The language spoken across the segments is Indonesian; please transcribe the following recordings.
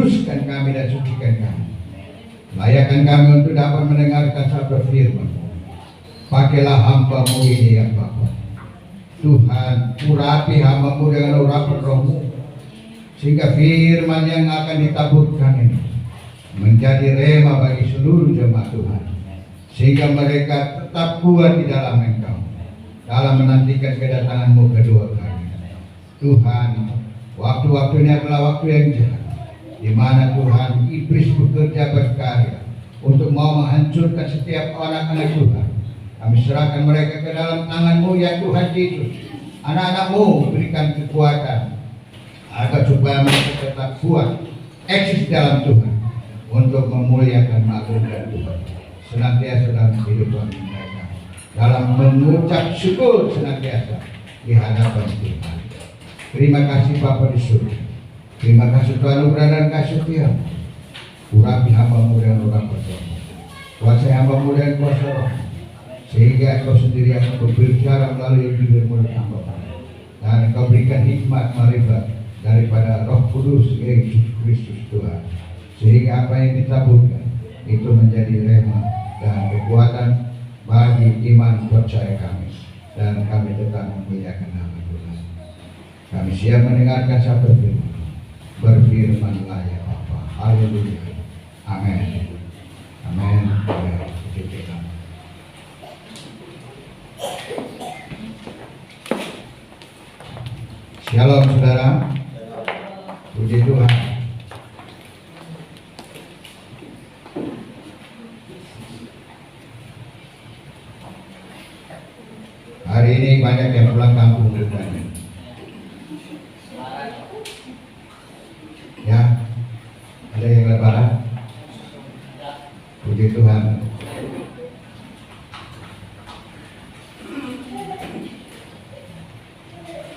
kuduskan kami dan sucikan kami. Layakkan kami untuk dapat mendengarkan sabda firman. Pakailah hamba-Mu ini ya Bapa. Tuhan, urapi hamba-Mu dengan urapan Roh-Mu, sehingga firman yang akan ditaburkan ini menjadi rema bagi seluruh jemaat Tuhan, sehingga mereka tetap kuat di dalam Engkau dalam menantikan kedatangan-Mu kedua kali. Tuhan, waktu-waktu ini adalah waktu yang jahat, di mana Tuhan iblis bekerja berkarya untuk mau menghancurkan setiap anak-anak Tuhan. Kami serahkan mereka ke dalam tangan-Mu ya Tuhan Yesus. Anak-anak-Mu berikan kekuatan agar supaya mereka tetap kuat eksis dalam Tuhan untuk memuliakan dan Tuhan senantiasa dalam kehidupan mereka, dalam mengucap syukur senantiasa di hadapan Tuhan. Terima kasih Bapa di surga. Terima kasih Tuhan anugerah dan kasih setia. Urapi hamba-Mu dengan urapan Roh-Mu. Kuasai hamba-Mu dengan kuasa Roh, sehingga Engkau sendiri akan berbicara melalui bibir mulut hamba-Mu, dan Engkau berikan hikmat marifat daripada Roh Kudus Yesus Kristus Tuhan, sehingga apa yang ditaburkan itu menjadi rema dan kekuatan bagi iman percaya kami, dan kami tetap memuliakan nama Tuhan. Kami siap mendengarkan sabda firman. Berfirmanlah ya Bapa. Haleluya. Amin. Amin. Shalom saudara. Puji Tuhan. Hari ini banyak yang pulang kampung rupanya. Ya, ada yang lebaran. Puji Tuhan.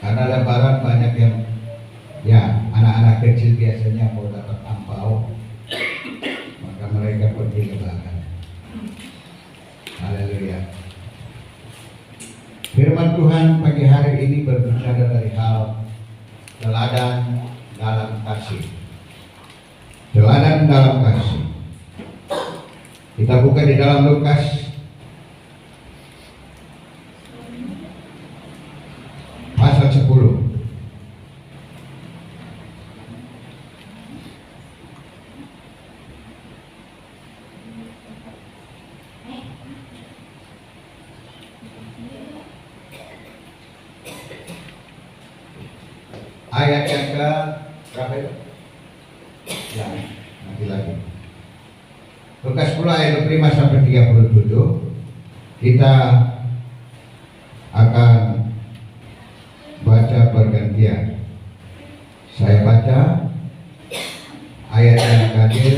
Karena lebaran banyak yang, ya, anak-anak kecil biasanya mau dapat angpau, maka mereka pergi lebaran. Haleluya. Firman Tuhan pagi hari ini berbicara dari hal teladan dalam kasih. Teladan dalam kasih. Kita buka di dalam Lukas pasal 10. Ayat yang ke berapa itu? Ya, nanti lagi. Lukas 10 ayat 25 sampai 37. Kita akan baca bergantian. Saya baca ayat yang hadir,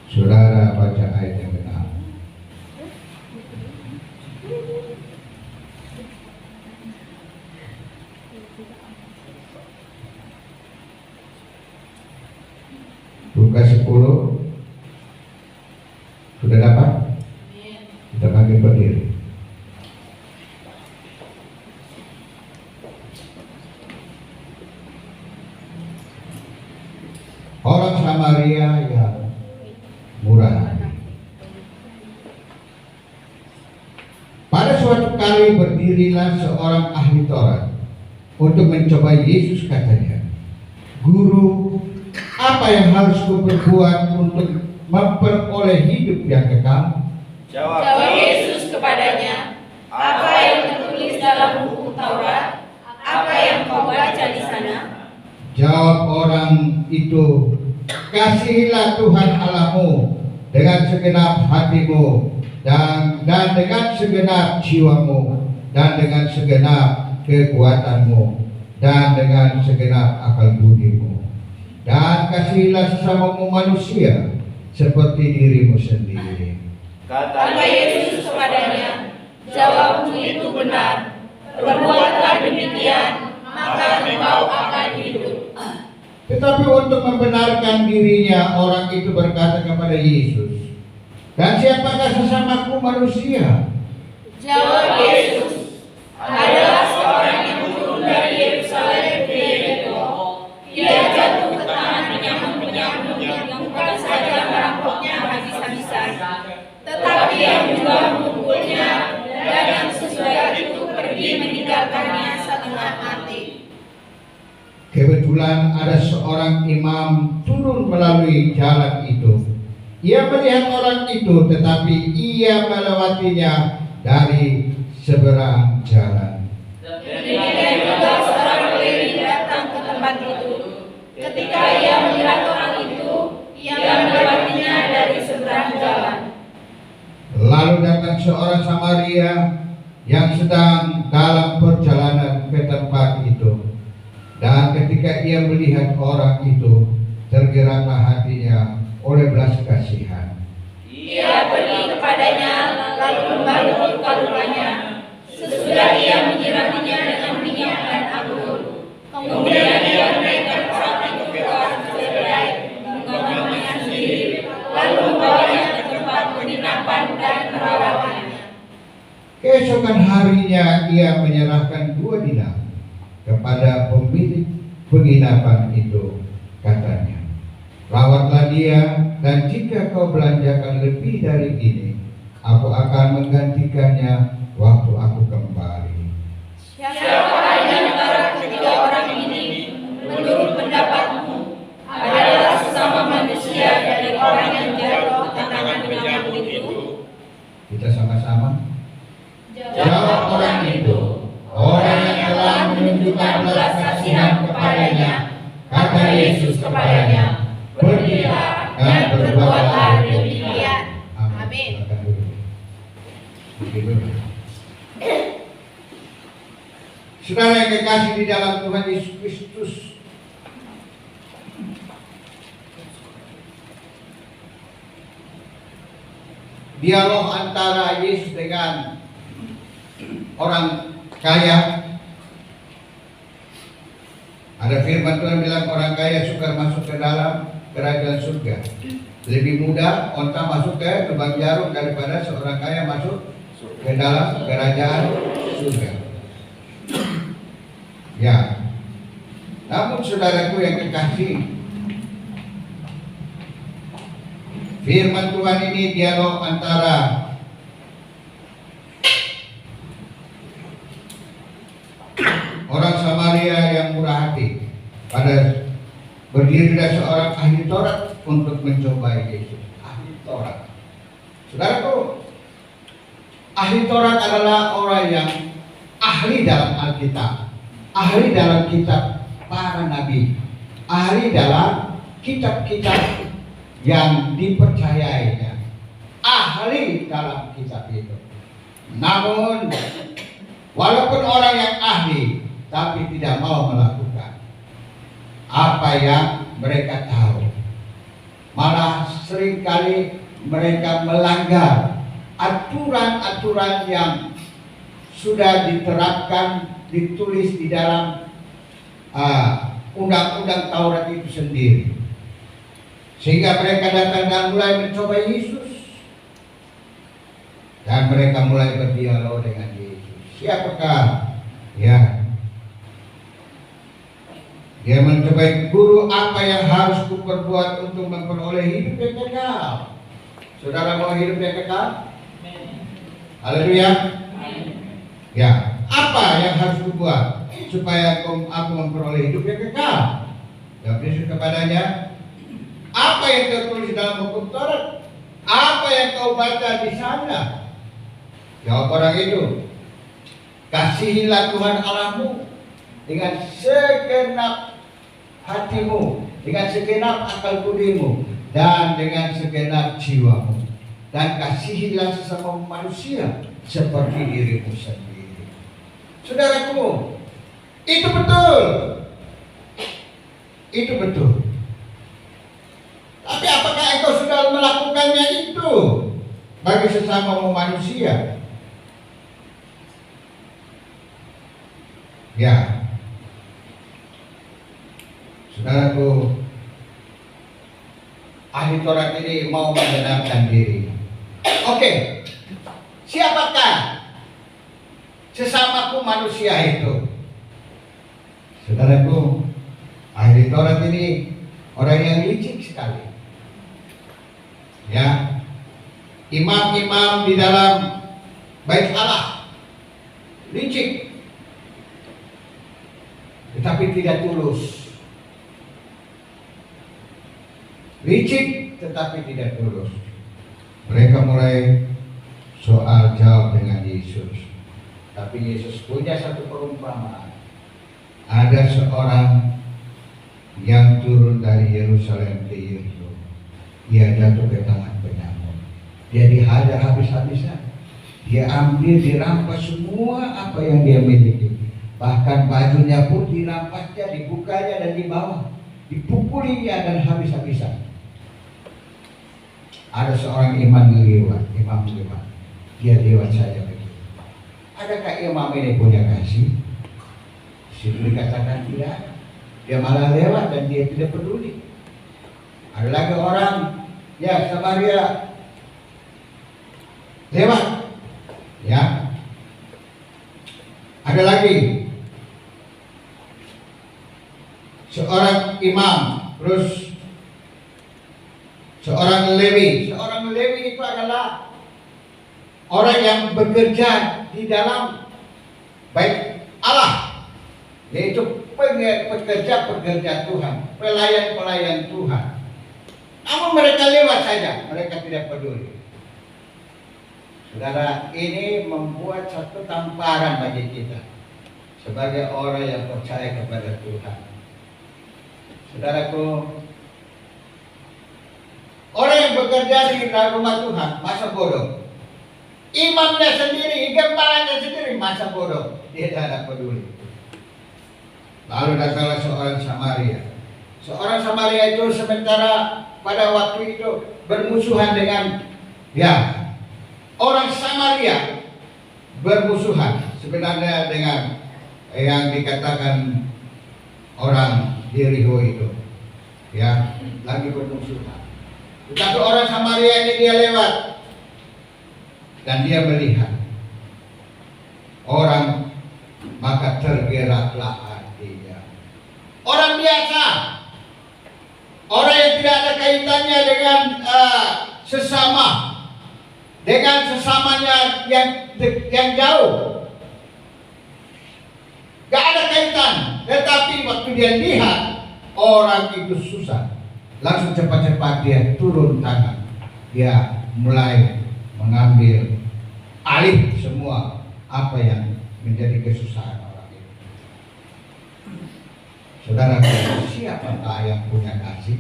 saudara baca ayat yang benar. Lukas 10 sudah dapat? Kita bagi berdiri. Orang Samaria yang murah hati. Pada suatu kali berdirilah seorang ahli Taurat untuk mencoba Yesus, katanya, "Guru, apa yang harus kuperbuat untuk memperoleh hidup yang kekal?" Jawab Yesus kepadanya, "Apa yang tertulis dalam buku Taurat? Apa yang kau baca di sana?" Jawab orang itu, "Kasihilah Tuhan Allahmu dengan segenap hatimu, dan dengan segenap jiwamu, dan dengan segenap kekuatanmu, dan dengan segenap akal budimu. Dan kasihilah sesamamu manusia seperti dirimu sendiri." Kata Yesus kepadanya, "Jawabmu itu benar. Perbuatlah demikian, maka engkau akan hidup." Tetapi untuk membenarkan dirinya, orang itu berkata kepada Yesus, "Dan siapakah sesamaku manusia?" Jawab Yesus, "Adalah seorang yang turun dari Yerusalem ke Yeriko. Dia jatuh ke tangan penyamun-penyamun yang bukan saja merampoknya habis-habisan, tetapi yang juga memukulnya dan yang sesudah itu pergi meninggalkannya setengah mati. Kebetulan ada seorang imam turun melalui jalan itu. Ia melihat orang itu, tetapi ia melewatinya dari seberang jalan. Demikian juga seorang Lewi datang ke tempat itu. Ketika ia melihat orang itu, ia melewatinya dari seberang jalan. Lalu datang seorang Samaria yang sedang dalam perjalanan ke tempat itu. Dan ketika ia melihat orang itu, tergeraklah hatinya oleh belas kasihan. Ia pergi kepadanya, lalu membalut luka-lukanya. Sesudah ia menyiraminya dengan minyak dan anggur. Kemudian ia menaikkan orang itu keluar sebagai menggambarnya sendiri, lalu membawanya ke tempat penginapan dan merawatnya. Keesokan harinya ia menyerahkan 2 dinar kepada pemilik penginapan itu, katanya, rawatlah dia, dan jika kau belanjakan lebih dari ini, aku akan menggantikannya waktu aku kembali. Siapakah di antara ketiga orang ini, menurut pendapatmu, adalah sesama manusia dari orang yang jatuh ke tangan penyamun itu? Kita sama-sama jawab orang itu, orang yang telah menunjukkan belas kasihan kepadanya. Kata Yesus kepadanya, pergilah dan berbuatlah demikian. Amin. Saudara yang kekasih di dalam Tuhan Yesus Kristus, dialog antara Yesus dengan orang kaya. Ada firman Tuhan bilang orang kaya suka masuk ke dalam kerajaan surga. Lebih mudah onta masuk ke lubang jarum daripada seorang kaya masuk ke dalam kerajaan surga. Ya. Namun saudaraku yang kekasih, firman Tuhan ini dialog antara orang Samaria yang murah hati, pada berdiri dari seorang ahli Taurat untuk mencobai Yesus. Ahli Taurat, saudaraku, ahli Taurat adalah orang yang ahli dalam Alkitab, ahli dalam kitab para nabi, ahli dalam kitab-kitab yang dipercayainya, ahli dalam kitab itu. Namun walaupun orang yang ahli, tapi tidak mau melakukan apa yang mereka tahu, malah seringkali mereka melanggar aturan-aturan yang sudah diterapkan, ditulis di dalam undang-undang Taurat itu sendiri, sehingga mereka datang dan mulai mencoba Yesus, dan mereka mulai berdialog dengan Yesus. Siapakah? Ya, dia mencoba, guru, apa yang harus kuperbuat untuk memperoleh hidup yang kekal? Saudara mau hidup yang kekal? Haleluya. Ya, apa yang harus kubuat supaya aku memperoleh hidup yang kekal? Jawab Yesus kepadanya, apa yang tertulis dalam hukum Taurat? Apa yang kau baca di sana? Jawab orang itu, kasihilah Tuhan Allahmu dengan segenap hatimu, dengan segenap akal budimu, dan dengan segenap jiwamu, dan kasihilah sesama manusia seperti dirimu sendiri. Saudaraku, itu betul. Itu betul. Tapi apakah engkau sudah melakukannya itu bagi sesama manusia? Ya, saudaraku, ahli Taurat ini mau membenarkan diri. Oke, siapakah sesamaku manusia itu? Saudaraku, ahli Taurat ini orang yang licik sekali. Ya, imam-imam di dalam bait Allah licik, tetapi tidak tulus. Licik tetapi tidak tulus. Mereka mulai soal jawab dengan Yesus. Tapi Yesus punya satu perumpamaan. Ada seorang yang turun dari Yerusalem ke Yeriko. Dia jatuh ke tangan penyamun. Dia dihajar habis-habisan. Dia ambil, dirampas semua apa yang dia miliki. Bahkan bajunya pun dirampasnya, dibukanya dan dibawa. Dipukulinya dan habis-habisan. Ada seorang imam lewat. Dia lewat saja begitu. Adakah imam ini punya kasih? Situ dikatakan tidak. Dia malah lewat dan dia tidak peduli. Ada lagi orang, ya Samaria lewat, ya. Ada lagi seorang imam, terus seorang Lewi. Seorang Lewi itu adalah orang yang bekerja di dalam bait Allah, yaitu pekerja Tuhan, pelayan Tuhan. Namun mereka lewat saja, mereka tidak peduli. Saudara, ini membuat satu tamparan bagi kita sebagai orang yang percaya kepada Tuhan. Saudaraku, orang yang bekerja di rumah Tuhan masa bodoh. Imamnya sendiri, gembalanya sendiri masa bodoh. Dia tidak peduli. Lalu datanglah seorang Samaria. Seorang Samaria itu sementara pada waktu itu bermusuhan dengan orang Samaria, bermusuhan sebenarnya dengan yang dikatakan orang Yeriko itu, lagi bermusuhan. Tetapi orang Samaria ini dia lewat dan dia melihat orang, maka tergeraklah hatinya. Orang biasa, orang yang tidak ada kaitannya dengan sesamanya yang jauh, gak ada kaitan. Tetapi waktu dia lihat orang itu susah, langsung cepat-cepat dia turun tangan. Dia mulai mengambil alih semua apa yang menjadi kesusahan orang itu. Saudara, siapakah yang punya kasih?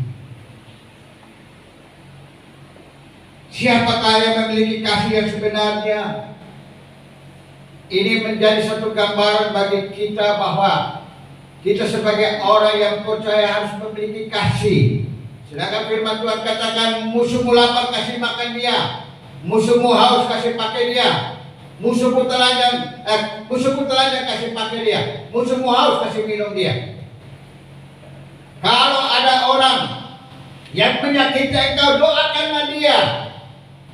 Siapakah yang memiliki kasih yang sebenarnya? Ini menjadi satu gambaran bagi kita bahwa kita sebagai orang yang percaya harus memiliki kasih. Sedangkan firman Tuhan katakan, musuhmu lapar kasih makan dia, musuhmu haus kasih pakai dia, musuhmu telanjang kasih pakai dia, musuhmu haus kasih minum dia. Kalau ada orang yang menyakiti engkau, doakanlah dia,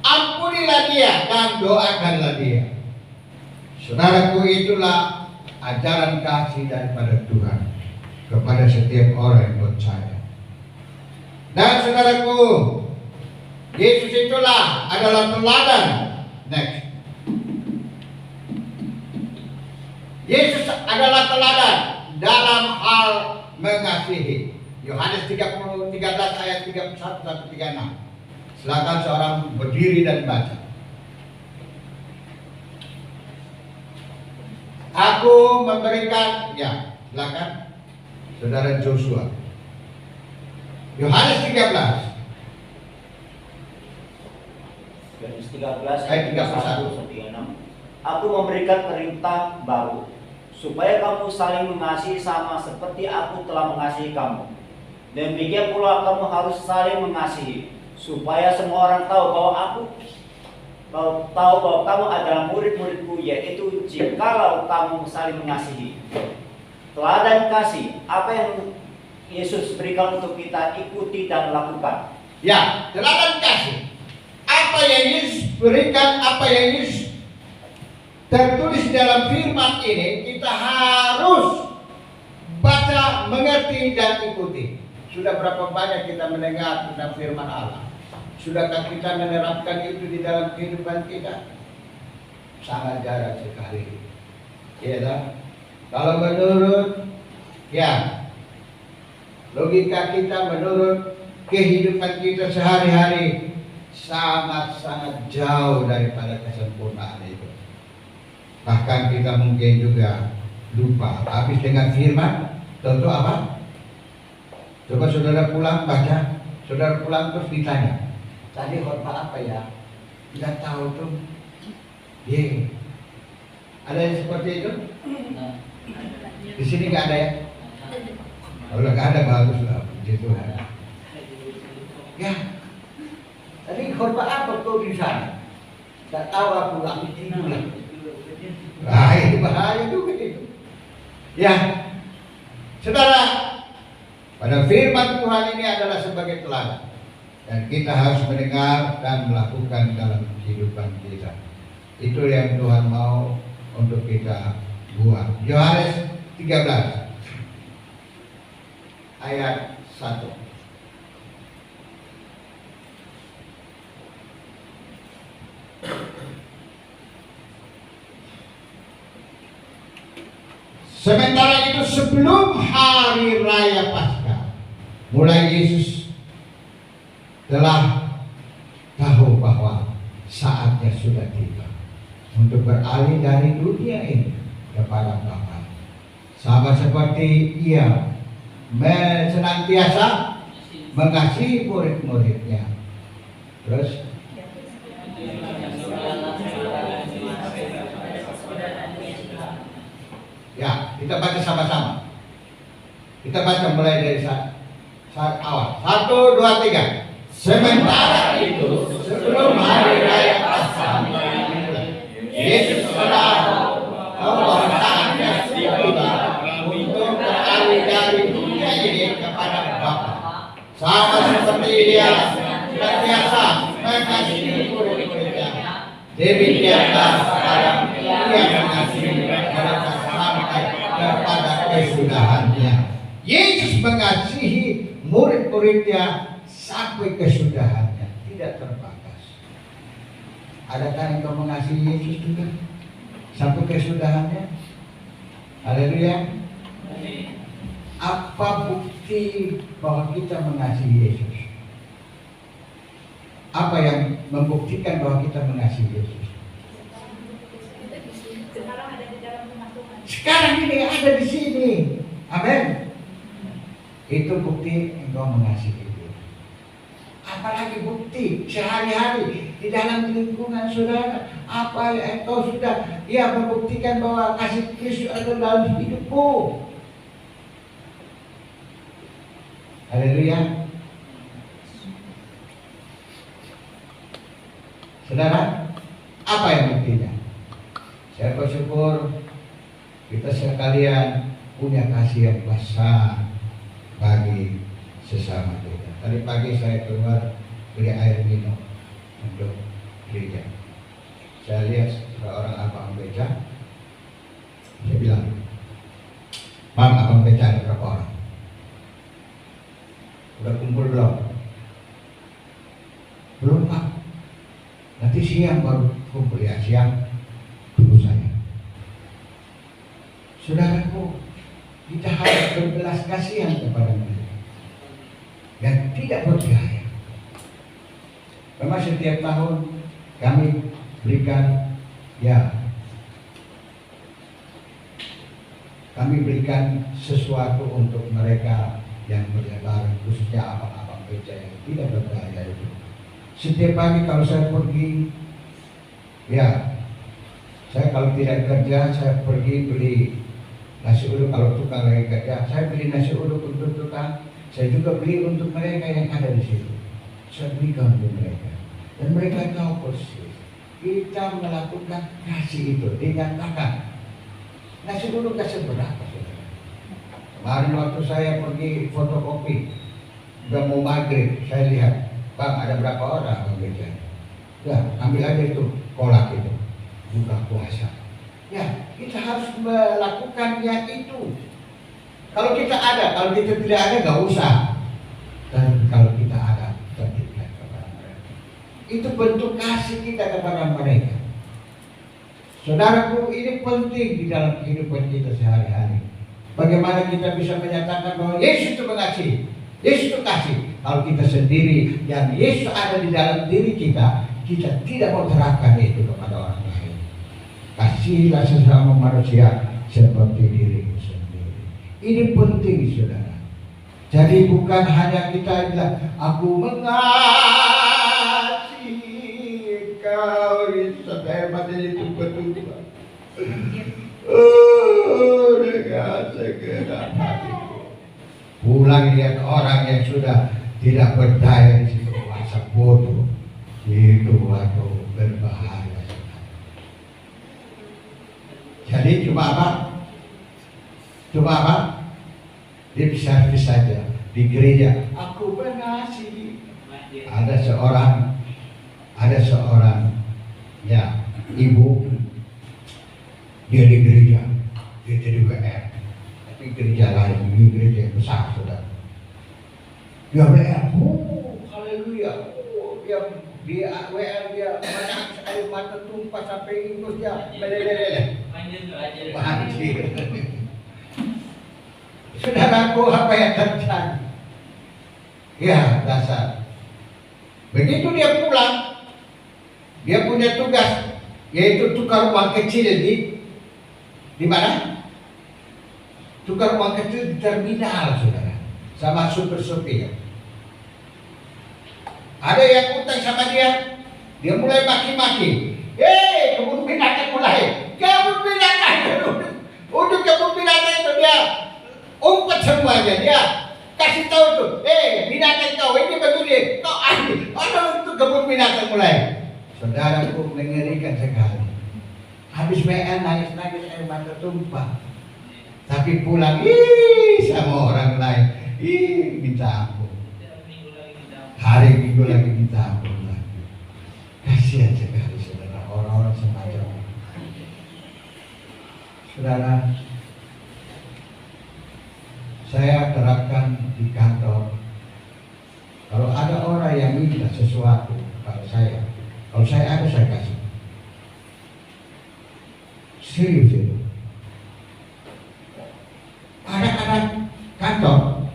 ampunilah dia, dan doakanlah dia. Saudaraku, itulah ajaran kasih daripada Tuhan kepada setiap orang yang percaya. Dan saudaraku, Yesus itulah adalah teladan. Next. Yesus adalah teladan dalam hal mengasihi. Yohanes 13 ayat 31 sampai 36. Silakan seorang berdiri dan baca. Aku memberikan, silakan Saudara Joshua. Yohanes 13 ayat 31 sampai 36. Aku memberikan perintah baru, supaya kamu saling mengasihi sama seperti aku telah mengasihi kamu. Demikian pula kamu harus saling mengasihi, supaya semua orang tahu bahwa kamu adalah murid-muridku, yaitu jikalau kamu saling mengasihi. Teladan kasih, apa yang Yesus berikan untuk kita ikuti dan lakukan. Teladan kasih. Apa yang Yesus berikan, apa yang Yesus tertulis dalam firman ini, kita harus baca, mengerti, dan ikuti. Sudah berapa banyak kita mendengar tentang firman Allah? Sudahkah kita menerapkan itu di dalam kehidupan kita? Sangat jarang sekali. Ya kan? Kalau menurut logika kita, menurut kehidupan kita sehari-hari, sangat-sangat jauh daripada kesempurnaan itu. Bahkan kita mungkin juga lupa. Habis dengan firman, tentu apa? Coba saudara pulang baca, saudara pulang terus ditanya, tadi khotbah apa ya? Tidak tahu tuh. Ada yang seperti itu? Di sini nggak ada ya? Kalau nggak ada bagus lah, puji Tuhan. Ya, tadi khotbah apa tuh di sana? Tidak tahu, aku nggak tidur lah. Nah, itu bahaya juga itu. Ya, saudara, pada firman Tuhan ini adalah sebagai teladan, dan kita harus mendengar dan melakukan dalam kehidupan kita. Itu yang Tuhan mau untuk kita buat. Yohanes 13 ayat 1. Sementara itu sebelum hari raya Paskah, mulai Yesus telah tahu bahwa saatnya sudah tiba untuk beralih dari dunia ini kepada Bapa. Sama seperti Ia senantiasa mengasihi murid-muridnya. Terus ya, kita baca sama-sama. Kita baca mulai dari saat awal. 1, 2, 3. Sementara itu sebelum hari raya Paskah, Yesus telah bahwa saatnya tiba untuk beralih dari dunia ini kepada Bapa. Sama seperti Dia senantiasa mengasihi murid-muridnya, demikianlah sekarang Ia mengasihi mereka sampai kepada kesudahannya. Yesus mengasihi murid-muridnya sampai kesudahannya, tidak terbatas. Adakah engkau mengasihi Yesus juga sampai kesudahannya? Haleluya. Apa bukti bahwa kita mengasihi Yesus? Apa yang membuktikan bahwa kita mengasihi Yesus? Sekarang ini ada di sini. Amin. Itu bukti engkau mengasihi Dia. Apalagi bukti sehari-hari di dalam lingkungan saudara. Apa yang engkau sudah membuktikan bahwa kasih Kristus ada dalam hidupmu. Haleluya. Saudara, apa yang buktinya? Saya bersyukur kita sekalian punya kasih yang besar bagi sesama kita. Tadi pagi saya keluar beli air minum untuk gereja. Saya lihat seorang abang beca. Saya bilang, "Bang, abang beca ada berapa orang? Udah kumpul belum?" "Belum, Pak. Nanti siang baru kumpul." "Ya, siang tunggu saya." Saudaraku, kita harus berbelas kasihan kepada mereka dan tidak berbiaya. Memang setiap tahun kami berikan sesuatu untuk mereka yang berlebaran, khususnya abang-abang beca yang tidak berbiaya itu. Setiap pagi kalau saya pergi, saya kalau tidak kerja, saya pergi beli nasi uduk. Kalau tukang lagi kerja, saya beli nasi uduk untuk tukang. Saya juga beli untuk mereka yang ada di situ. Saya berikan untuk mereka, dan mereka tahu persis kita melakukan kasih itu. Dinyatakan nasi uduk gak seberapa, saudara. Kemarin waktu saya pergi fotokopi, udah mau maghrib, saya lihat, "Bang, ada berapa orang Bang Beja?" "Ya, ambil aja itu kolak itu, buka puasa." Ya, kita harus melakukannya itu. Kalau kita ada, kalau kita tidak ada, gak usah. Dan kalau kita ada, kita berikan kepada mereka. Itu bentuk kasih kita kepada mereka. Saudaraku, ini penting di dalam kehidupan kita sehari-hari. Bagaimana kita bisa menyatakan bahwa Yesus itu mengasihi, Yesus itu kasih. Kalau kita sendiri yang Yesus ada di dalam diri kita, kita tidak mau terapkan itu kepada orang lain. Kasihilah sesama manusia seperti dirimu sendiri. Ini penting, saudara. Jadi bukan hanya kita bilang, aku mengasihi kau, sehebat itu betul. Oh, dengan segenap hatiku. Pulang lihat orang yang sudah tidak berdaya di situ, masa bodoh. Itu waktu berbahaya. Jadi cuma apa? Lip service saja di gereja. Aku mengasihi. Ada seorang ya ibu, dia di gereja, dia jadi WR, tapi gereja lain, ini gereja yang besar, saudara. Dia WR, haleluya, dia WR, dia menangis air mata tumpah sampai ingus dia meleleh. Banjir. Saudaraku, apa yang terjadi? Ya, dasar. Begitu dia pulang, dia punya tugas, yaitu tukar uang kecil di mana? Tukar uang kecil di terminal, saudara, sama supir-supir. Ada yang utang sama dia mulai maki-maki. Kebun binatang mulai. Kebun binatang, untuk kebun binatang itu dia umpat semuanya, dia kasih tahu tuh, binatang kau ini begini, kau ahli, untuk kebun binatang mulai. Saudaraku, mengerikan sekali. Habis WR nangis-nangis air mata tumpah. Tapi pulang, sama orang lain, minta ampun. Hari Minggu lagi minta ampun lagi. Kasihan sekali, saudara, orang-orang semacam ini. Saudara, saya terapkan di kantor. Kalau ada orang yang minta sesuatu kepada saya, kalau saya ada, saya kasih. Serius itu. Anak-anak kantor,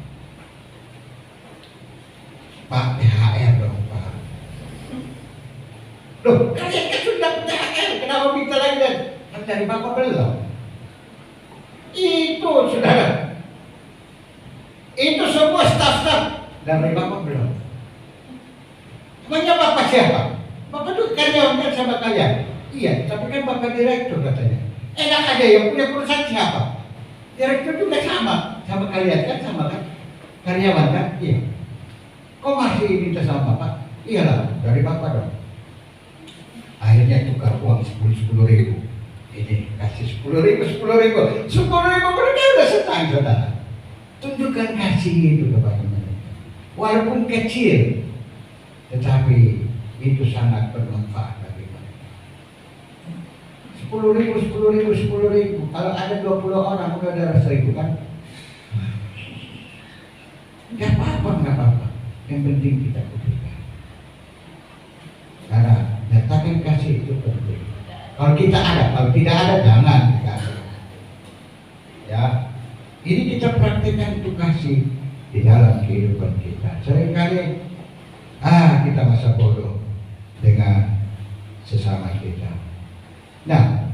Pak, THR dong, Pak. Loh, kalian kan sudah THR, kenapa minta lagi? Kan dari Bapak belum. Itu, saudara. Itu semua staf-staf dari Bapak belum. Namanya Bapak siapa? Bapak itu karyawan kan sama kalian. Iya, tapi kan Bapak direktur katanya. Enak aja, yang punya perusahaan siapa? Direktur juga sama kalian kan, sama kan? Karyawan kan? Iya. Kok masih minta sama Bapak? Iyalah, dari Bapak dong. Akhirnya tukar uang 10 ribu. Ini kasih 10 ribu. 10 ribu mereka udah senang, saudara. Tunjukkan kasih itu kepada mereka. Walaupun kecil, tetapi itu sangat bermanfaat bagi mereka. 10 ribu. Kalau ada 20 orang, udah ada 1.000 kan? Gak apa-apa. Yang penting kita berikan. Karena nyatakan kasih itu penting. Kalau kita ada, kalau tidak ada jangan dikasih. Ya, ini kita praktikkan itu kasih di dalam kehidupan kita. Seringkali kita masa bodoh dengan sesama kita. Nah,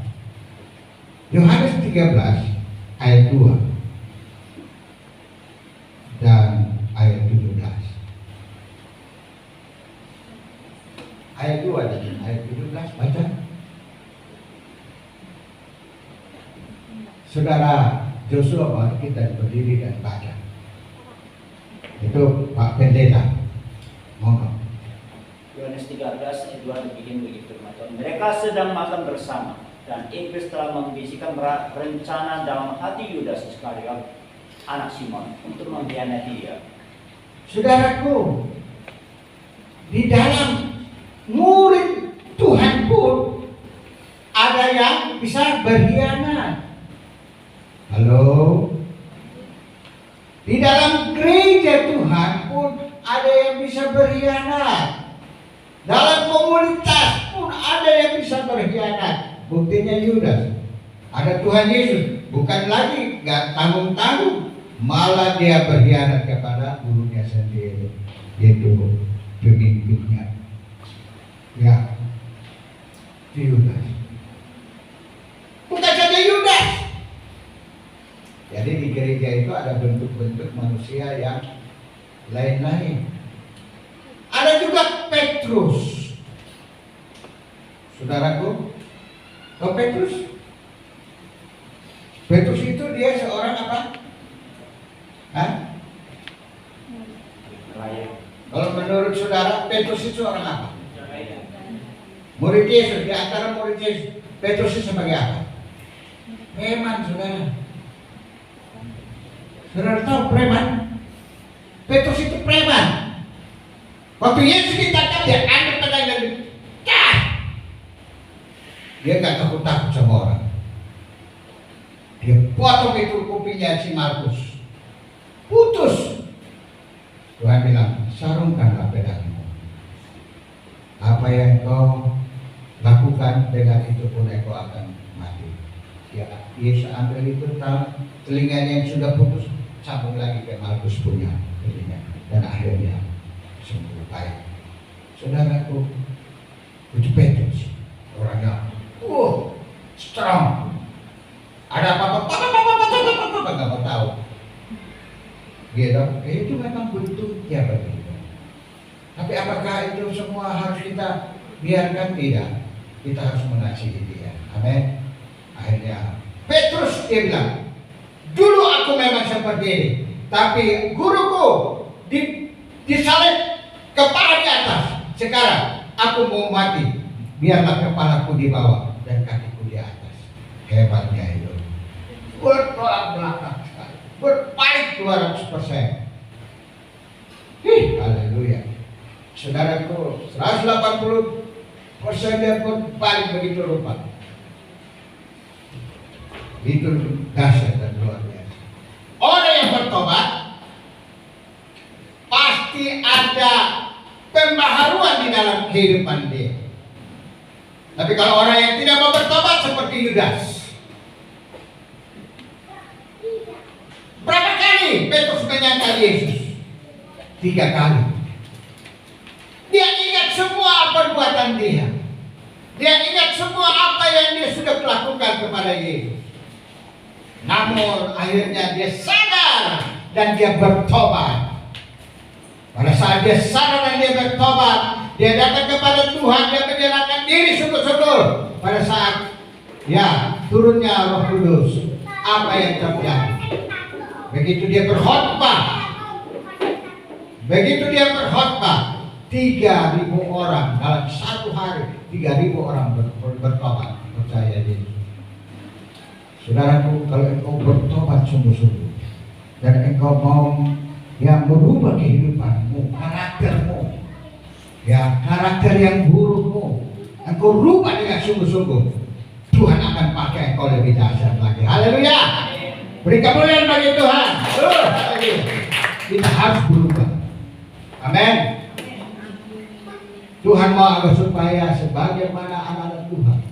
Yohanes 13 ayat 2 dan ayat 17. Ayat 2 dan ayat 17 baca. Saudara Joshua, mari kita berdiri dan baca. Itu Pak Pendeta. Mohon. Yohanes 13 ayat 2 dibikin begitu. Mereka sedang makan bersama dan iblis telah membisikkan rencana dalam hati Yudas Iskariot, anak Simon, untuk mengkhianati dia. Saudaraku, di dalam murid Tuhan pun ada yang bisa berkhianat. Halo? Di dalam gereja Tuhan pun ada yang bisa berkhianat. Dalam komunitas pun ada yang bisa berkhianat. Buktinya Yudas. Ada Tuhan Yesus, bukan lagi gak tanggung-tanggung, malah dia berkhianat kepada gurunya sendiri, yaitu pemimpinnya. Ya, Yudas. Bukan saja Yudas. Jadi di gereja itu ada bentuk-bentuk manusia yang lain-lain. Ada juga Petrus. Saudaraku, tahu Petrus? Petrus itu dia seorang apa? Hah? Kalau menurut saudara, Petrus itu orang apa? Murid Yesus. Di antara murid Yesus, Petrus itu sebagai apa? Preman, saudara. Saudara tahu preman? Petrus itu preman. Waktu Yesus ditangkap, dia ambil pedang dan dia gak takut-takut sama orang. Dia potong itu kupingnya si Markus, putus. Tuhan bilang, sarungkanlah pedangmu. Apa yang kau lakukan dengan itu pun engkau akan mati. Ya, Yesus ambil itu telinganya yang sudah putus, sambung lagi ke Markus punya telinga, dan akhirnya sembuh baik. Saudaraku, itu Petrus, orangnya, strong. Ada apa-apa, nggak mau tahu. Gitu, itu memang bentuknya begitu. Tapi apakah itu semua harus kita biarkan? Tidak. Kita harus mengasihi dia. Amin. Akhirnya Petrus dia bilang, dulu aku memang seperti ini, tapi guruku disalib kepala di atas. Sekarang aku mau mati, biarlah kepalaku di bawah dan kakiku di atas. Hebatnya itu. Bertolak belakang sekali, berbalik 200%. Haleluya. Saudaraku, 180% dia berbalik begitu rupa. Itu dahsyat dan luar biasa. Orang yang bertobat pasti ada pembaharuan di dalam kehidupan dia. Tapi kalau orang yang tidak mau bertobat seperti Yudas, berapa kali Petrus menyangkal Yesus? 3 kali. Dia ingat semua perbuatan dia. Dia ingat semua apa yang dia sudah lakukan kepada Yesus. Namun akhirnya dia sadar dan dia bertobat. Pada saat dia sadar dan dia bertobat, dia datang kepada Tuhan, dia menyerahkan diri sungguh-sungguh. Pada saat turunnya Roh Kudus, apa yang terjadi? Begitu dia berkhotbah, 3.000 orang dalam satu hari, 3.000 orang bertobat percaya Yesus. Saudaraku, kalau engkau bertobat sungguh-sungguh dan engkau mau merubah kehidupanmu, karaktermu, karakter yang burukmu, engkau rubah dengan sungguh-sungguh, Tuhan akan pakai engkau lebih dahsyat lagi. Haleluya. Beri kemuliaan bagi Tuhan. Kita harus berubah. Amin. Tuhan mau agar supaya sebagaimana anak-anak Tuhan,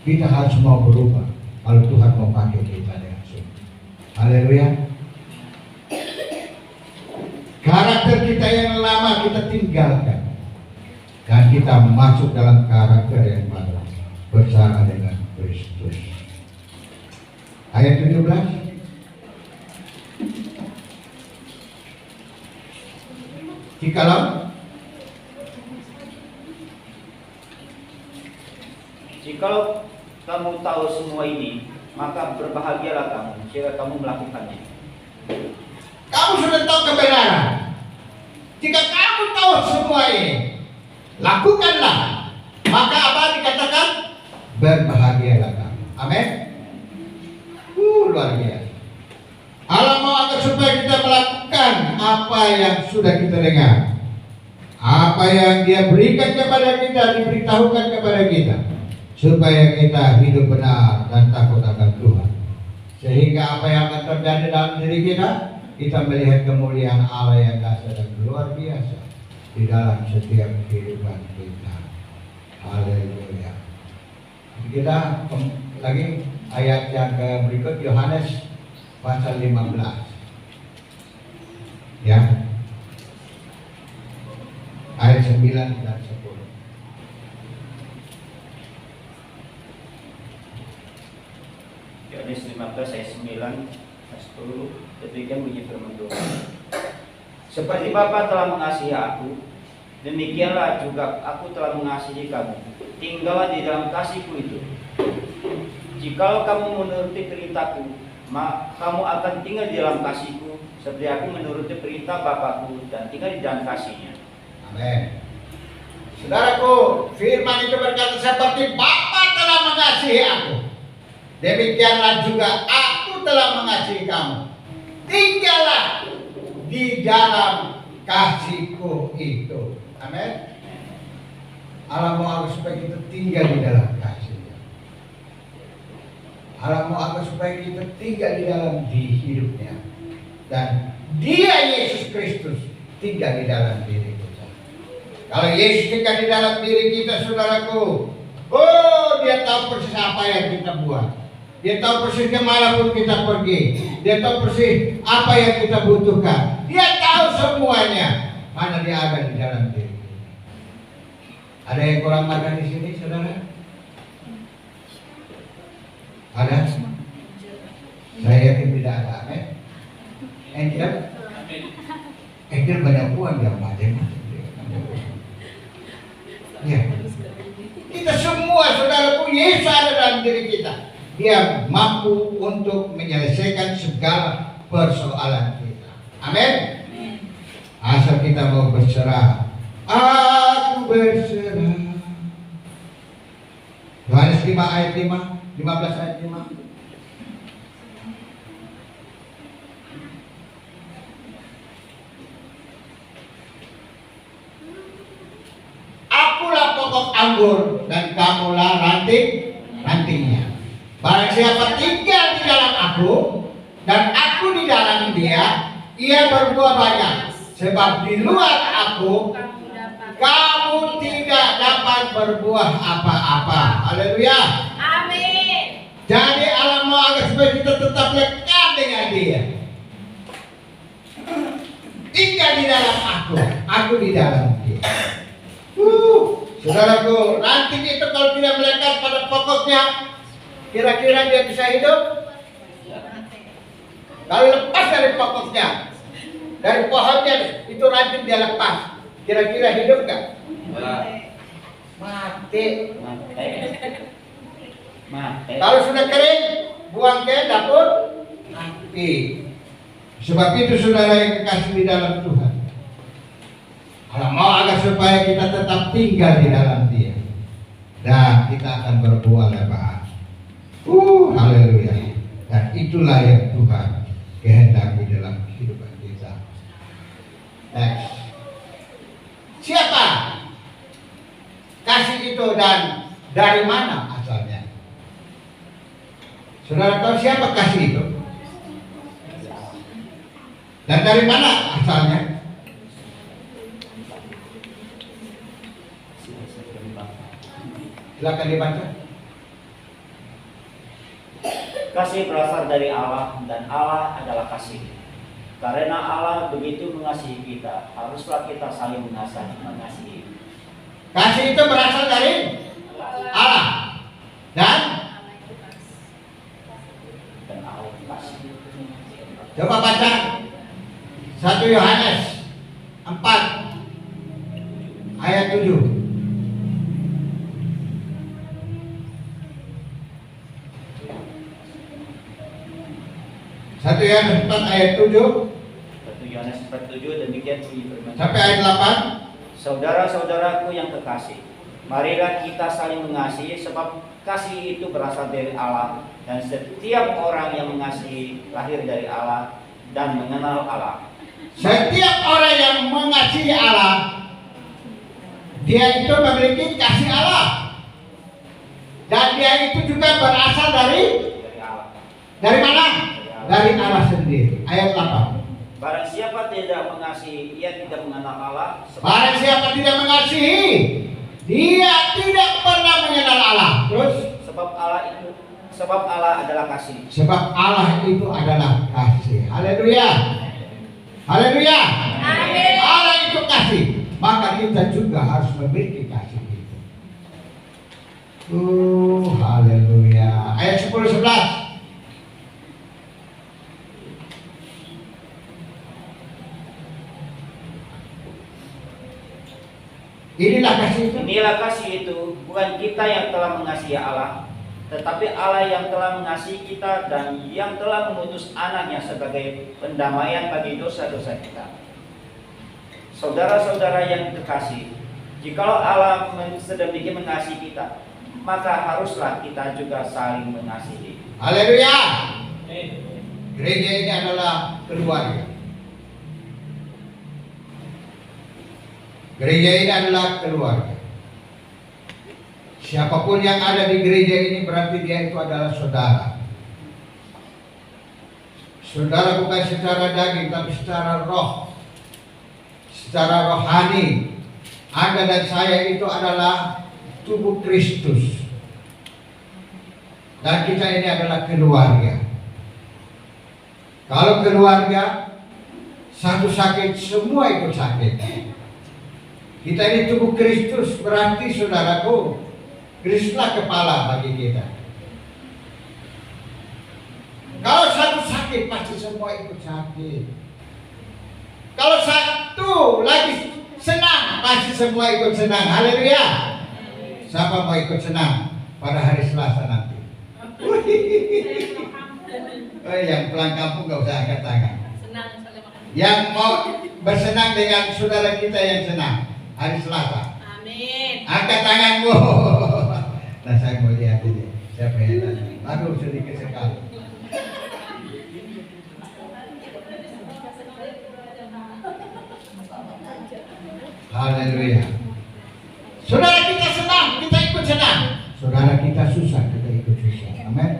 kita harus mau berubah. Kalau Tuhan mau pakai kita dengan sungguh. Haleluya. Karakter kita yang lama kita tinggalkan, dan kita masuk dalam karakter yang baru bersama dengan Kristus. Ayat 17. Jikalau kamu tahu semua ini, maka berbahagialah kamu jika kamu melakukannya. Kamu sudah tahu kebenaran. Jika kamu tahu semua ini, lakukanlah. Maka apa dikatakan? Berbahagialah kamu. Amin. Luar biasa. Allah mau agar supaya kita melakukan apa yang sudah kita dengar, apa yang Dia berikan kepada kita, diberitahukan kepada kita, supaya kita hidup benar dan takut akan Tuhan. Sehingga apa yang akan terjadi dalam diri kita melihat kemuliaan Allah yang dahsyat dan luar biasa. di dalam setiap kehidupan kita. Haleluya. Kita lagi ayat yang berikut, Yohanes pasal 15. Ya. Ayat 9 dan 10. Yohanes 15 ayat 9 dan 10. Demikian bunyi firman Tuhan. Seperti Bapa telah mengasihi aku, demikianlah juga aku telah mengasihi kamu. Tinggallah di dalam kasihku itu. Jikalau kamu menuruti perintahku, kamu akan tinggal di dalam kasihku, seperti aku menuruti perintah Bapakku dan tinggal di dalam kasihnya. Amin. Saudaraku, firman itu berkata, seperti Bapa telah mengasihi aku, demikianlah juga aku telah mengasihi kamu. Tinggallah di dalam kasihku itu. Amin. Allah mau aku supaya kita tinggal di dalam kasihnya. Allah mau aku supaya kita tinggal di dalam hidupnya. Dan Dia, Yesus Kristus, tinggal di dalam diri kita. Kalau Yesus tinggal di dalam diri kita, saudaraku, oh, Dia tahu persis apa yang kita buat. Dia tahu persis kemanapun kita pergi. Dia tahu persis apa yang kita butuhkan. Dia tahu semuanya. Mana Dia ada di dalam diri. Ada yang kurang makan di sini, saudara? Ada? Saya yakin tidak ada. Amin. Angel? Angel banyak uang yang macam-macam. Ya. Kita semua, saudaraku, Yesus ada dalam diri kita. Dia mampu untuk menyelesaikan segala persoalan kita. Amin. Asal kita mau berserah. Aku berserah. Yohanes 5 ayat 5, 15 ayat 5. Akulah pokok anggur dan kamulah ranting-rantingnya. Barang siapa tinggal di dalam aku dan aku di dalam dia, ia berbuah banyak. Sebab di luar aku kamu tidak dapat berbuah apa-apa. Haleluya. Amin. Jadi Allah mau agar supaya kita tetap lekat dengan Dia. Tinggal di dalam aku di dalam Dia. Saudaraku, ranting itu kalau tidak melekat pada pokoknya, kira-kira dia bisa hidup? Kalau lepas dari pokoknya, dari pohonnya, itu ranting dia lepas, kira-kira hidup nggak? Mati. Kalau sudah kering, buang ke dapur mati. Sebab itu saudara yang kekasih di dalam Tuhan, Allah mau agar supaya kita tetap tinggal di dalam Dia, dan kita akan berbuah lebat. Haleluya. Dan itulah yang Tuhan kehendaki dalam kehidupan kita. Next. Siapa kasih itu dan dari mana asalnya? Saudara tahu siapa kasih itu? Dan dari mana asalnya? Silakan dibaca. Kasih berasal dari Allah dan Allah adalah kasih. Karena Allah begitu mengasihi kita, haruslah kita saling mengasihi. Kasih itu berasal dari Allah dan Allah kasih. coba baca 1 Yohanes 4 ayat 7. 1 Yohanes 4 ayat 7 1 Yohanes 4:7 demikian bunyi firman sampai ayat 8. Saudara-saudaraku yang kekasih, marilah kita saling mengasihi, sebab kasih itu berasal dari Allah, dan setiap orang yang mengasihi lahir dari Allah dan mengenal Allah. Setiap orang yang mengasihi Allah, dia itu memiliki kasih Allah, dan dia itu juga berasal dari Allah. mana? Dari Allah sendiri. Ayat 8. Barang siapa tidak mengasihi, ia tidak mengenal Allah. Barang siapa tidak mengasihi, dia tidak pernah mengenal Allah. Terus Sebab Allah adalah kasih. sebab Allah itu adalah kasih. Haleluya. Haleluya. Amin. Allah itu kasih. Maka kita juga harus memiliki kasih itu. Haleluya. Ayat 10-11. Inilah kasih itu. Inilah kasih itu, bukan kita yang telah mengasihi Allah, tetapi Allah yang telah mengasihi kita dan yang telah mengutus anaknya sebagai pendamaian bagi dosa-dosa kita. Saudara-saudara yang terkasih, jikalau Allah sedemikian mengasihi kita, maka haruslah kita juga saling mengasihi. Haleluya. Gereja ini adalah keluarga. Gereja ini adalah keluarga. Siapapun yang ada di gereja ini berarti dia itu adalah saudara. Saudara bukan secara daging tapi secara roh, secara rohani. Anda dan saya itu adalah tubuh Kristus. Dan kita ini adalah keluarga. Kalau keluarga, satu sakit, semua ikut sakit. Kita ini tubuh Kristus, berarti saudaraku, Kristuslah kepala bagi kita. Kalau satu sakit, pasti semua ikut sakit. Kalau satu lagi senang, pasti semua ikut senang. Haleluya. Siapa mau ikut senang pada hari Selasa nanti? Yang pulang kampung gak usah angkat tangan. Yang mau bersenang dengan saudara kita yang senang hari Selasa. Amin. Angkat tanganmu. Nah, saya mau lihat ini. Siapa yang tanya? Aduh, sedikit sekali. Haleluya. Saudara kita senang, kita ikut senang. Saudara kita susah, kita ikut susah. Amin.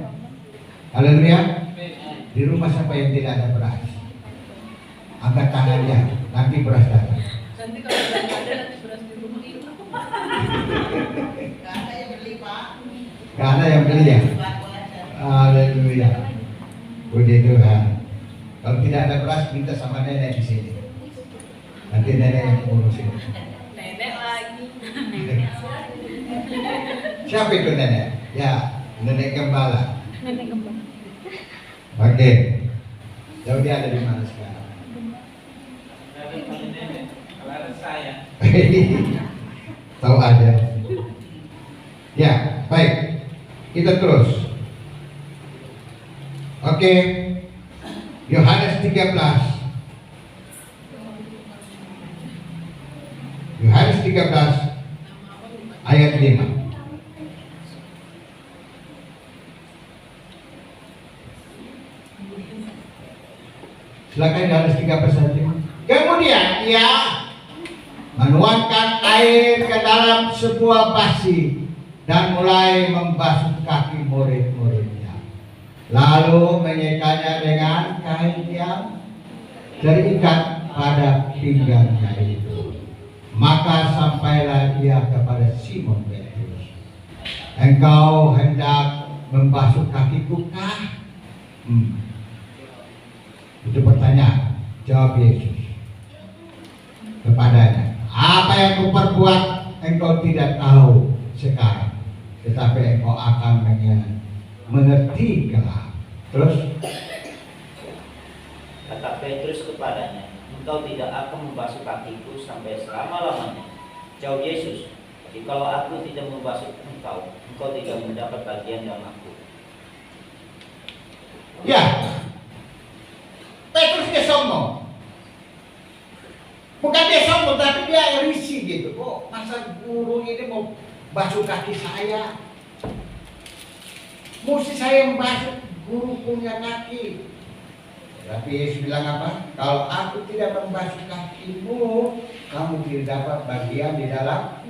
Haleluya. Di rumah siapa yang tidak ada beras? Angkat tangannya, nanti beras datang. Nanti kalau beras ada, nanti beras di rumah. Gak ada yang beli, Pak. Gak ada yang beli ya? Haleluya. Puji Tuhan. Kalau tidak ada beras, minta sama nenek di sini. Nanti nenek yang ngurusin. Nenek lagi. Siapa itu nenek? Ya, nenek gembala. Nenek gembala. Oke. Jauh dia ada di mana sekarang? Tahu aja. Ya, baik. Kita terus. Oke. Yohanes 13. Yohanes 13 ayat 5. Silakan Yohanes 13 ayat 5. Kemudian ia menuangkan air ke dalam sebuah basi dan mulai membasuh kaki murid-muridnya. Lalu menyekanya dengan kain yang terikat pada pinggangnya itu. Maka sampailah ia kepada Simon Petrus. Engkau hendak membasuh kakiku kah? Itu pertanyaan. Jawab Yesus kepadanya, apa yang kuperbuat engkau tidak tahu sekarang, tetapi engkau akan mengerti kelak. Terus Kata Petrus kepadanya, engkau tidak akan membasuh kakiku sampai selama-lamanya. Jawab Yesus, jikalau aku tidak membasuh engkau, engkau tidak mendapat bagian dalam aku. ya, Petrus dia sombong. Bukan dia sombong, tapi dia risih gitu. Kok masa guru ini mau basuh kaki saya? Mesti saya membasuh guru punya kaki. Tapi Yesus bilang apa? Kalau aku tidak membasuh kakimu, kamu tidak dapat bagian di dalam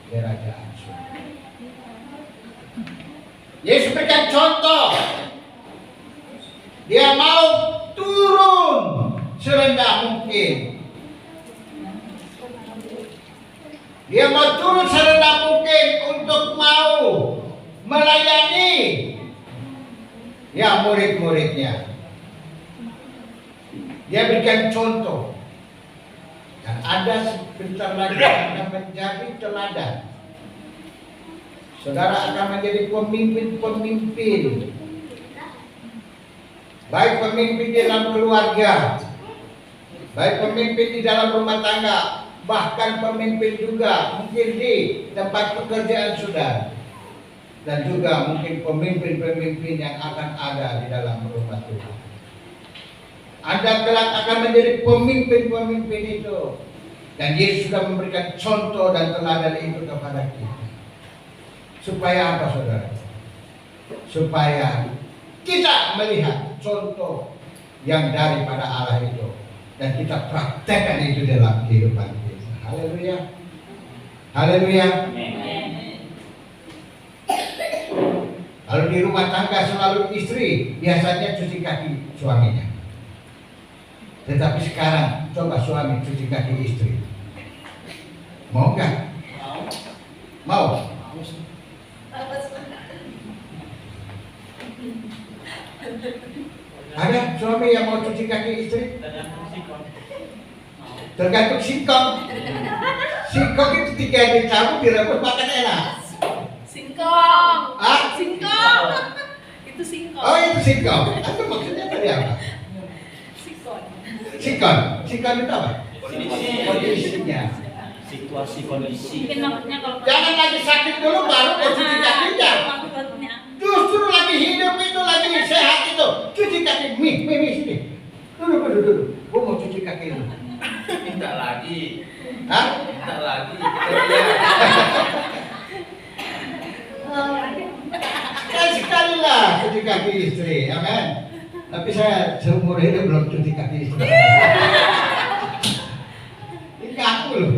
kerajaan surga. Yesus berikan contoh. Dia mau turun serendah mungkin. Dia mau turun serendah mungkin untuk mau melayani ya murid-muridnya. Dia berikan contoh. Dan ada sebentar lagi akan menjadi teladan. Saudara akan menjadi pemimpin-pemimpin. Baik pemimpin di dalam keluarga, baik pemimpin di dalam rumah tangga, bahkan pemimpin juga mungkin di tempat pekerjaan saudara. Dan juga mungkin pemimpin-pemimpin yang akan ada di dalam rumah Tuhan. Anda kelak akan menjadi pemimpin-pemimpin itu. Dan Yesus sudah memberikan contoh dan teladan itu kepada kita. Supaya apa saudara? Supaya kita melihat contoh yang daripada Allah itu. Dan kita praktekkan itu dalam kehidupan kita. Haleluya. Haleluya. Kalau di rumah tangga selalu istri biasanya cuci kaki suaminya. Tetapi sekarang coba suami cuci kaki istri. Mau nggak? Mau? Ada suami yang mau cuci kaki istri? Tergantung singkong. Singkong itu ketika dicabut direbus makan enak. Singkong. Ah? Singkong. Itu singkong. Oh itu singkong. Itu maksudnya tadi apa? Singkong. Sikon. Sikon itu apa? Kondisinya. Situasi kondisi. Mungkin maksudnya kalau Jangan lagi sakit dulu baru mau cuci kakinya. maksudnya. Justru lagi hidup itu lagi sehat itu cuci kaki. Mie sini. Duduk. Gua mau cuci kaki ini. Minta lagi. Hah? Minta lagi. Kita lihat. Sekali lah cuci kaki istri, amin. Tapi saya seumur hidup belum cuci kaki istri. Ini aku loh.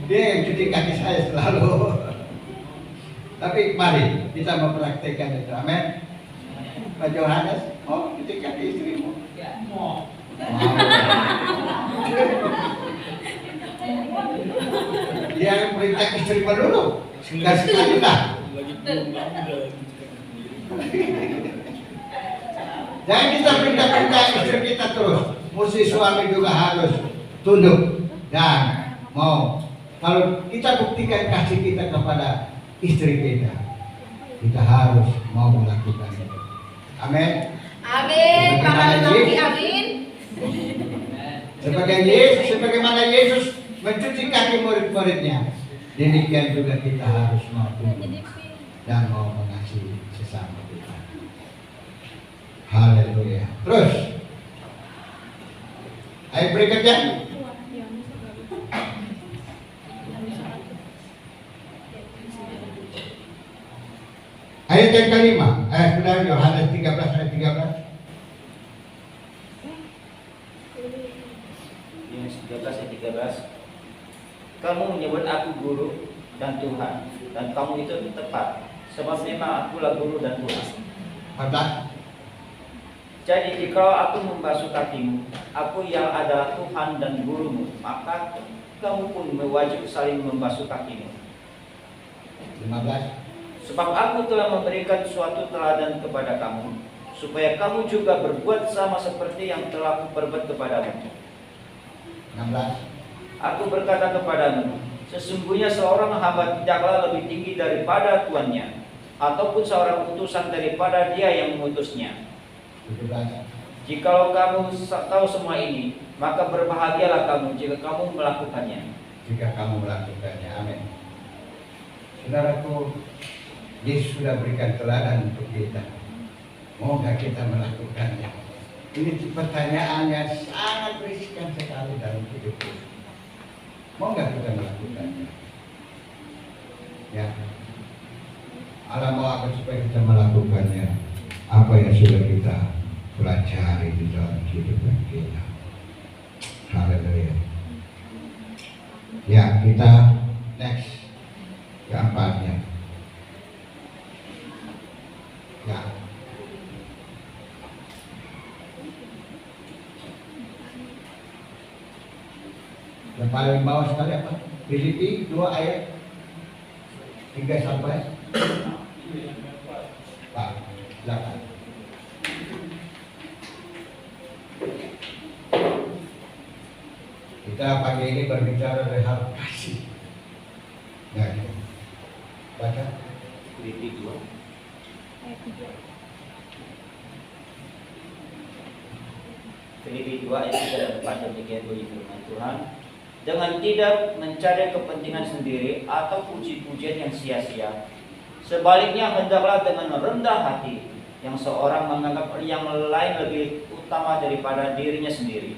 Dia yang cuci kaki saya selalu. Tapi mari kita mempraktekkan itu, amin. Pak Johannes, mau cuci kaki istrimu? Mau. Dia yang perintah istri dulu. Kasih sekali lah. Jangan kita perintah istri kita terus. Mesti suami juga harus tunduk dan mau. Kalau kita buktikan kasih kita kepada istri kita harus mau melakukan itu. Amin. Amin. Para nabi, amin. Sebagaimana Yesus mencuci kaki murid-muridnya, demikian juga kita harus mau tunduk dan mau mengasihi sesama kita. Haleluya. Terus, ayat berikutnya. Ayat yang kelima, sudah Yohanes 13 ayat 13. Yohanes 13 ayat 13. Kamu menyebut aku guru dan Tuhan, dan kamu itu tepat, sebab memang akulah guru dan Tuhan. 14. Jadi jika aku membasuh kakimu, aku yang adalah Tuhan dan gurumu, maka kamu pun wajib saling membasuh kakimu. 15. Sebab aku telah memberikan suatu teladan kepada kamu, supaya kamu juga berbuat sama seperti yang telah kuperbuat kepadamu. 16. Aku berkata kepadamu, sesungguhnya seorang hamba tidaklah lebih tinggi daripada tuannya, ataupun seorang utusan daripada dia yang mengutusnya. 17. Jikalau kamu tahu semua ini, maka berbahagialah kamu jika kamu melakukannya. Jika kamu melakukannya, amin. Saudaraku, Yesus sudah berikan teladan untuk kita. Mau nggak kita melakukannya? Ini pertanyaan yang sangat riskan sekali dalam hidup kita. Mau nggak kita melakukannya? Ya, Allah mau apa supaya kita melakukannya? Apa yang sudah kita pelajari di dalam kehidupan kita. Haleluya. Ya, kita next keempatnya. Ya. paling bawah sekali apa? Filipi 2 ayat 3 sampai 8. Kita pagi ini berbicara dari hal kasih. Nah, baca Filipi 2. Filipi 2 ayat 3 dan 4 demikian bunyi firman Tuhan. Dengan tidak mencari kepentingan sendiri atau puji-pujian yang sia-sia. Sebaliknya hendaklah dengan rendah hati yang seorang menganggap yang lain lebih utama daripada dirinya sendiri.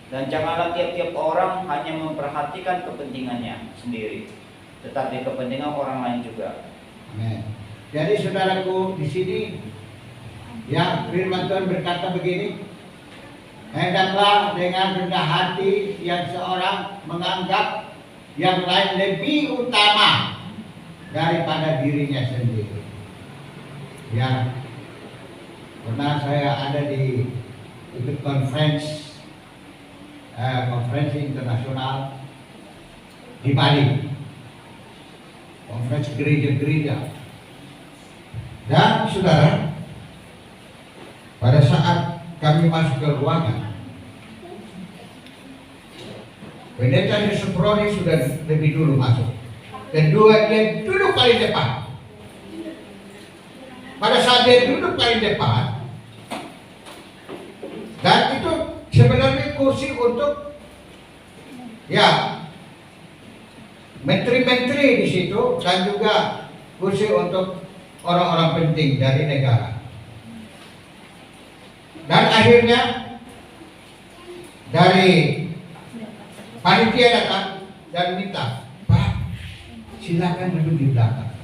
Dan janganlah tiap-tiap orang hanya memperhatikan kepentingannya sendiri, tetapi kepentingan orang lain juga. Amin. Jadi saudaraku di sini ya firman Tuhan berkata begini, hendaklah dengan rendah hati yang seorang menganggap yang lain lebih utama daripada dirinya sendiri. Ya, pernah saya ada di ikut konferensi internasional di Bali, konferensi gereja-gereja. Dan saudara, pada saat kami masuk ke ruangan, pendeta Yusuproni sudah lebih dulu masuk. Kedua, dia duduk paling depan. Pada saat dia duduk paling depan, dan itu sebenarnya kursi untuk ya menteri-menteri di situ, dan juga kursi untuk orang-orang penting dari negara. Dan akhirnya dari panitia datang dan minta, Pak, silakan duduk di belakang.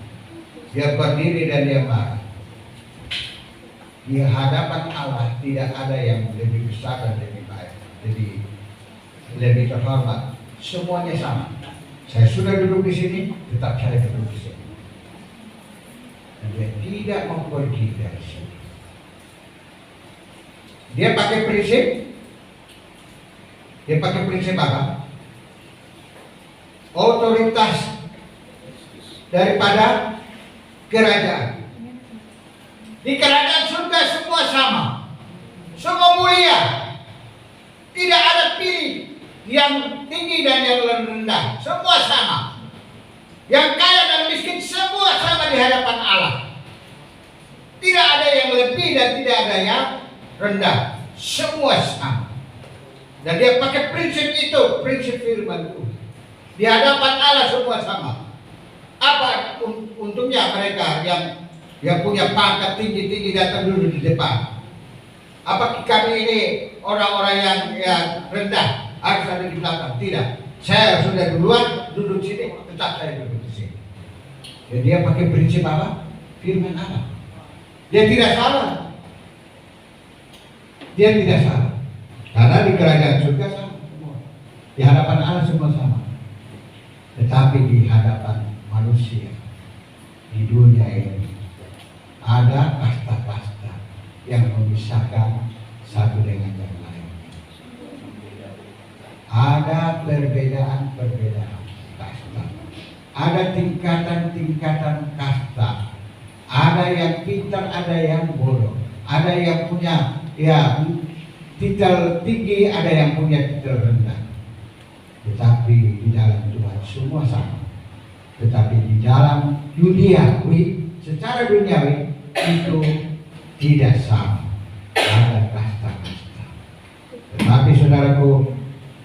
Dia berdiri dan dia marah. Di hadapan Allah tidak ada yang lebih besar dan lebih baik, lebih terhormat. Semuanya sama. Saya sudah duduk di sini, tetap saya duduk di sini. Dan dia tidak mau pergi dari sini. Dia pakai prinsip apa? Otoritas daripada kerajaan. Di kerajaan surga semua sama, semua mulia, tidak ada pilih yang tinggi dan yang rendah, semua sama. Yang kaya dan miskin semua sama di hadapan Allah. Tidak ada yang lebih dan tidak ada yang rendah, semua sama. Dan dia pakai prinsip itu, prinsip firman Tuhan. Di hadapan Allah semua sama. Apa untungnya mereka yang punya pangkat tinggi-tinggi datang dulu di depan? Apa kami ini orang-orang yang rendah harus ada di belakang? Tidak. Saya sudah duluan duduk sini, tetap saya duduk di sini. Dan dia pakai prinsip apa? Firman Allah. Dia tidak salah. Dia tidak salah. Karena di kerajaan surga sama semua. Di hadapan Allah semua sama. Tetapi di hadapan manusia di dunia ini ada kasta-kasta yang memisahkan satu dengan yang lain. Ada perbedaan kasta. Ada tingkatan-tingkatan kasta. Ada yang pintar, ada yang bodoh. Ada yang punya titel tinggi, ada yang punya titel rendah. Tetapi di dalam Tuhan semua sama. Tetapi di dalam duniawi, secara duniawi itu tidak sama. Ada kasta-kasta. Tetapi saudaraku,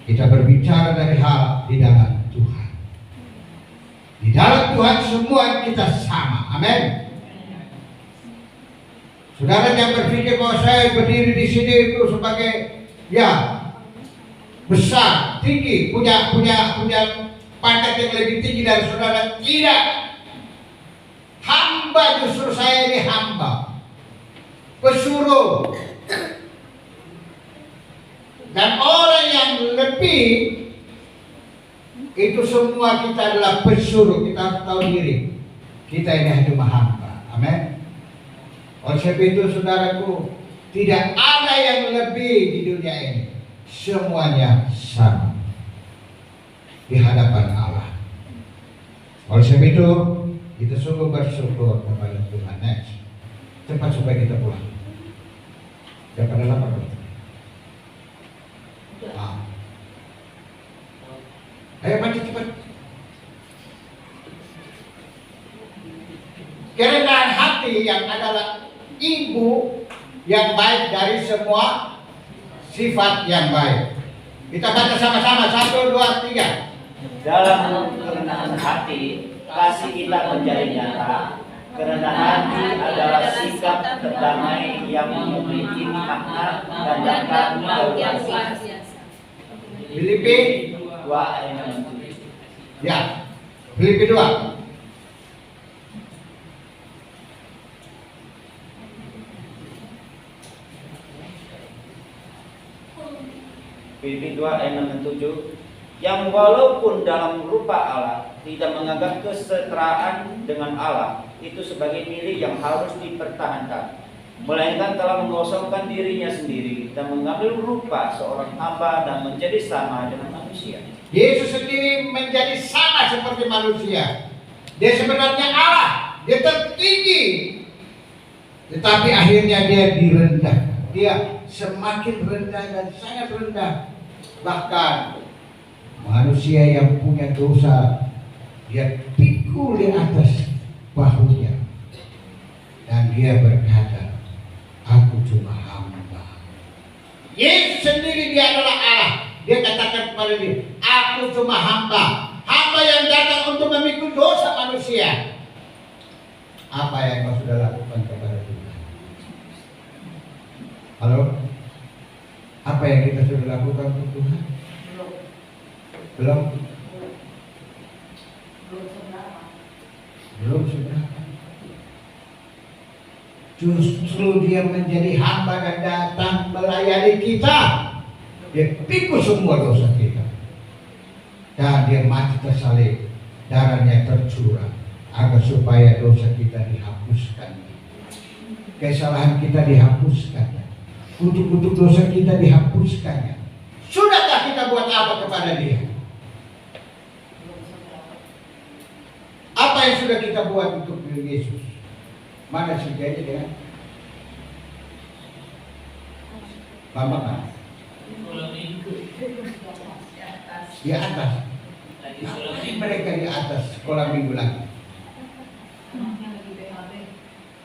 kita berbicara dari hal di dalam Tuhan. Di dalam Tuhan semua kita sama. Amin. Saudara yang berpikir bahwa saya berdiri di sini itu sebagai besar, tinggi, punya pangkat yang lebih tinggi dari saudara, tidak. Hamba, justru saya ini hamba, pesuruh. Dan orang yang lebih itu semua kita adalah pesuruh. Kita harus tahu diri kita ini cuma hamba. Amin. Oleh sebab itu saudaraku, tidak ada yang lebih di dunia ini, semuanya sama. di hadapan Allah. Oleh sebab itu, kita sungguh bersyukur kepada Tuhan. Next, cepat supaya kita pulang. Jangan pada lapar. Ayo maju cepat. Kerendahan hati yang adalah ibu yang baik dari semua sifat yang baik. Kita baca sama-sama, 1, 2, 3. Dalam kerendahan hati, kasih kita menjadi nyata. Kerendahan hati adalah sikap terdamai yang memiliki makna dan dapat berbahagia. Filipi 2 ayat 7. ya, Filipi 2. Filipi 2 ayat 7, yang walaupun dalam rupa Allah tidak menganggap kesetaraan dengan Allah itu sebagai milik yang harus dipertahankan, melainkan telah mengosongkan dirinya sendiri dan mengambil rupa seorang hamba dan menjadi sama dengan manusia. Yesus sendiri menjadi sama seperti manusia. Dia sebenarnya Allah, dia tertinggi, tetapi akhirnya dia direndahkan. Dia semakin rendah dan sangat rendah. Bahkan manusia yang punya dosa, dia pikul di atas bahunya, dan dia berkata, aku cuma hamba. Yesus sendiri dia adalah Allah. Dia katakan kepada dia, aku cuma hamba. Hamba yang datang untuk memikul dosa manusia. Apa yang kau sudah lakukan kepada Tuhan? Halo? Apa yang kita sudah lakukan untuk Tuhan? Belum? Belum seberapa. Justru dia menjadi hamba dan datang melayani kita. Dia pikul semua dosa kita, dan dia mati tersalib, darahnya tercurah agar supaya dosa kita dihapuskan, kesalahan kita dihapuskan, kutuk-kutuk dosa kita dihapuskannya. Sudahkah kita buat apa kepada dia? Apa yang sudah kita buat untuk Yesus? Mana sejanya dia? Bambang di atas. Mereka di atas sekolah minggu lagi.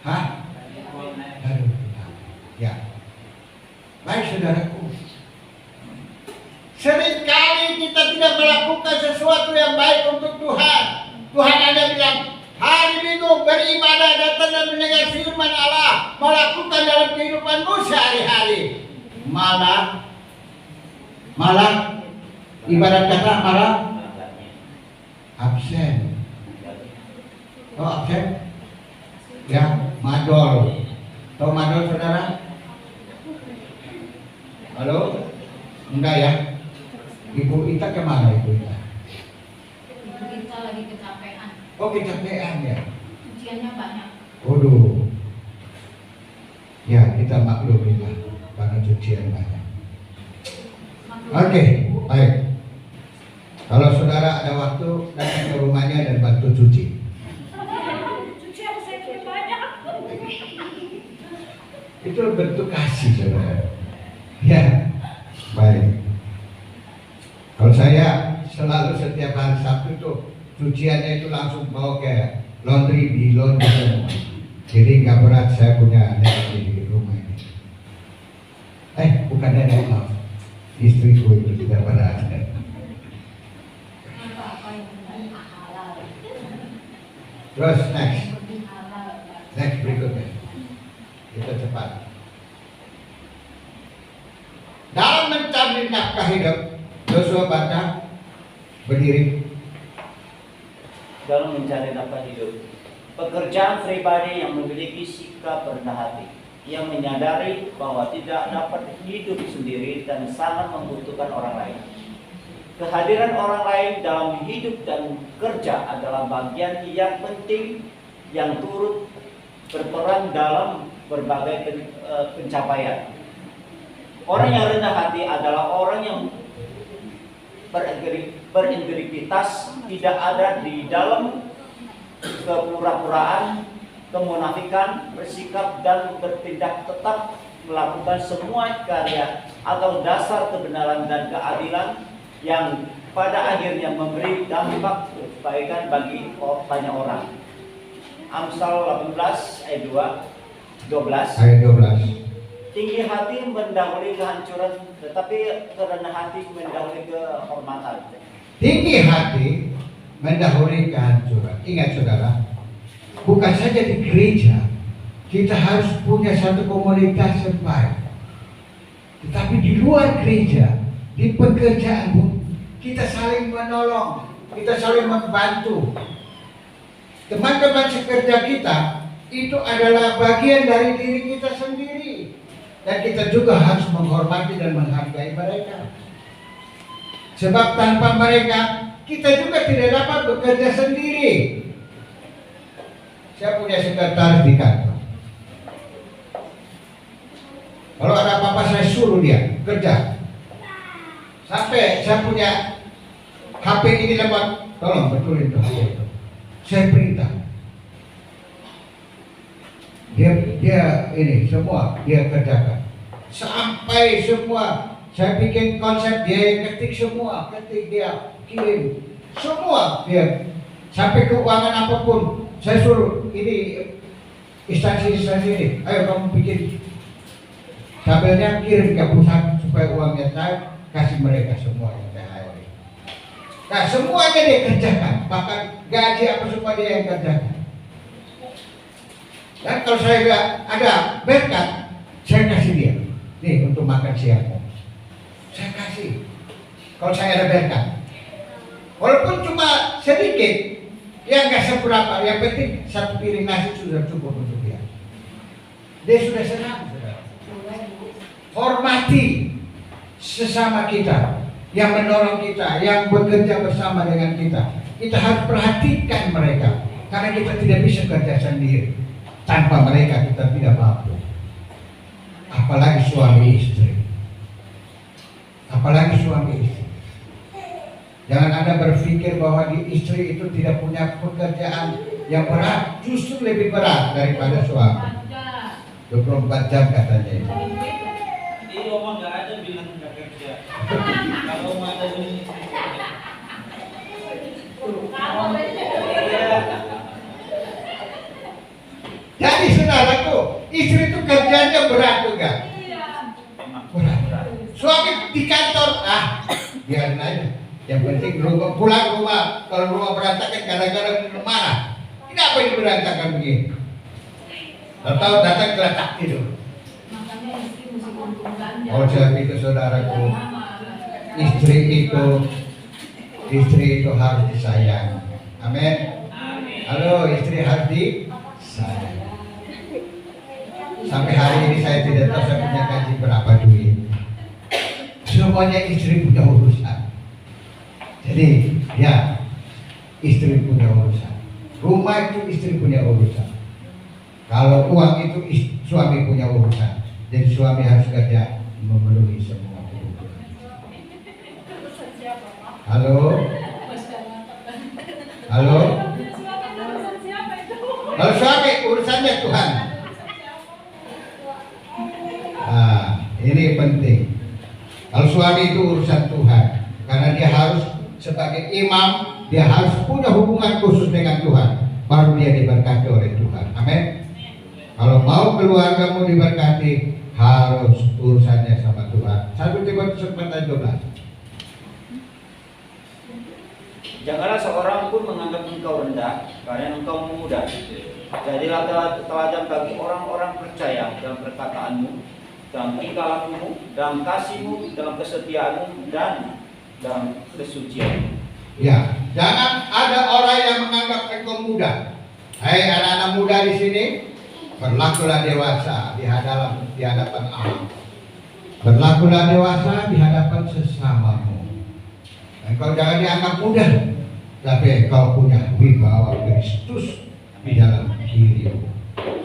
Hah? Ya. Baik saudaraku, seringkali kita tidak melakukan sesuatu yang baik untuk Tuhan. Tuhan ada bilang, hari Minggu beribadah, datang dan mendengar firman Allah, melakukan dalam kehidupanmu sehari-hari. Malah ibarat kata malah absen. Oh absen? Ya, madol. Tahu madol saudara? Halo? Enggak ya? Ibu Ita kemana Ibu Ita? Ibu kita lagi kecapean. Oh kecapean ya? Ujiannya banyak. Waduh. Ya kita maklumilah karena cucian banyak. Oke, baik. Kalau saudara ada waktu, datang ke rumahnya dan bantu cuci. Cuci apa saya cuci banyak. Itu bentuk kasih saudara. Ya, baik. Kalau saya selalu setiap hari Sabtu itu cuciannya itu langsung bawa ke laundry, di laundry semua. Jadi nggak berat, saya punya nenek di rumah ini. Bukan nenek, maaf. Istriku itu tidak berat. Apa yang halal. Terus next Halal. berikutnya. Kita cepat. Dalam mencari nafkah hidup, Yosua baca berdiri. Dalam mencari nafkah hidup, pekerjaan pribadi yang memiliki sikap rendah hati, yang menyadari bahwa tidak dapat hidup sendiri dan sangat membutuhkan orang lain. Kehadiran orang lain dalam hidup dan kerja adalah bagian yang penting yang turut berperan dalam berbagai pencapaian. Orang yang rendah hati adalah orang yang berintegritas, tidak ada di dalam kepura-puraan, kemunafikan, bersikap dan bertindak tetap melakukan semua karya atau dasar kebenaran dan keadilan yang pada akhirnya memberi dampak kebaikan bagi banyak orang. Amsal 18 ayat 12. Ayat 12. Tinggi hati mendahului kehancuran, tetapi kerendah hati mendahului kehormatan. Tinggi hati mendahului kehancuran. Ingat saudara, bukan saja di gereja kita harus punya satu komunitas yang baik, tetapi di luar gereja, di pekerjaan pun kita saling menolong, kita saling membantu. Teman-teman sekerja kita itu adalah bagian dari diri kita sendiri, dan kita juga harus menghormati dan menghargai mereka. Sebab tanpa mereka kita juga tidak dapat bekerja sendiri. Saya punya sekretaris di kantor. Kalau ada apa-apa saya suruh dia kerja. Sampai saya punya HP ini lemot, tolong betulin tuh HP itu. Saya perintah. Dia ini semua dia kerjakan. Sampai semua saya bikin konsep, dia ketik semua, ketik dia kirim semua dia. Sampai keuangan apapun saya suruh ini instansi ini, ayo kamu bikin tabelnya, kirim ke pusat supaya uangnya saya kasih mereka semua yang saya hayari. Nah semuanya dia kerjakan, bahkan gaji apa semua dia yang kerjakan. Dan kalau saya ada berkat, saya kasih dia. Nih untuk makan siang, saya kasih. Kalau saya ada berkat, walaupun cuma sedikit, ya nggak seberapa. Yang penting satu piring nasi sudah cukup untuk dia. Dia sudah senang. Hormati sesama kita yang menolong kita, yang bekerja bersama dengan kita. Kita harus perhatikan mereka, karena kita tidak bisa kerja sendiri. Tanpa mereka kita tidak mampu. Apalagi suami istri. Apalagi suami istri. Jangan Anda berpikir bahwa di istri itu tidak punya pekerjaan yang berat. Justru lebih berat daripada suami. 24 jam katanya itu. Di rumah nggak ada bilang nggak kerja. Kalau mau ada ini. Jadi saudaraku, istri itu kerjanya berat juga. Berat. Suami di kantor, biarin aja. Yang penting pulang rumah, kalau rumah berantakan kadang-kadang marah. Kenapa ini berantakan begini? Tahu datang geletak tidur. Oh sebab itu saudaraku, istri itu harus disayang. Amin. Halo, istri harus disayang. Sampai hari ini saya tidak tahu saya punya gaji berapa duit. Semuanya istri punya urusan. Jadi ya, istri punya urusan. Rumah itu istri punya urusan. Kalau uang itu suami punya urusan. Jadi suami harus kerja memenuhi semua kebutuhan. Halo? Halo? Kalau suami urusannya Tuhan. Ini penting. Kalau suami itu urusan Tuhan, karena dia harus sebagai imam, dia harus punya hubungan khusus dengan Tuhan, baru dia diberkati oleh Tuhan. Amin. Kalau mau keluargamu diberkati, harus urusannya sama Tuhan. 1 Timotius 4:12. Janganlah seorang pun menganggap engkau rendah karena engkau muda. Jadilah teladan bagi orang-orang percaya dalam perkataanmu, dalam tingkah lakumu, dalam kasihmu, dalam kesetiaanmu, dan dalam kesucianmu. Ya, jangan ada orang yang menganggap engkau muda. Hai anak-anak muda di sini, berlakulah dewasa di hadapan Allah. Berlakulah dewasa di hadapan sesamamu. Engkau jangan dianggap muda, tapi engkau punya wibawa Kristus di dalam dirimu,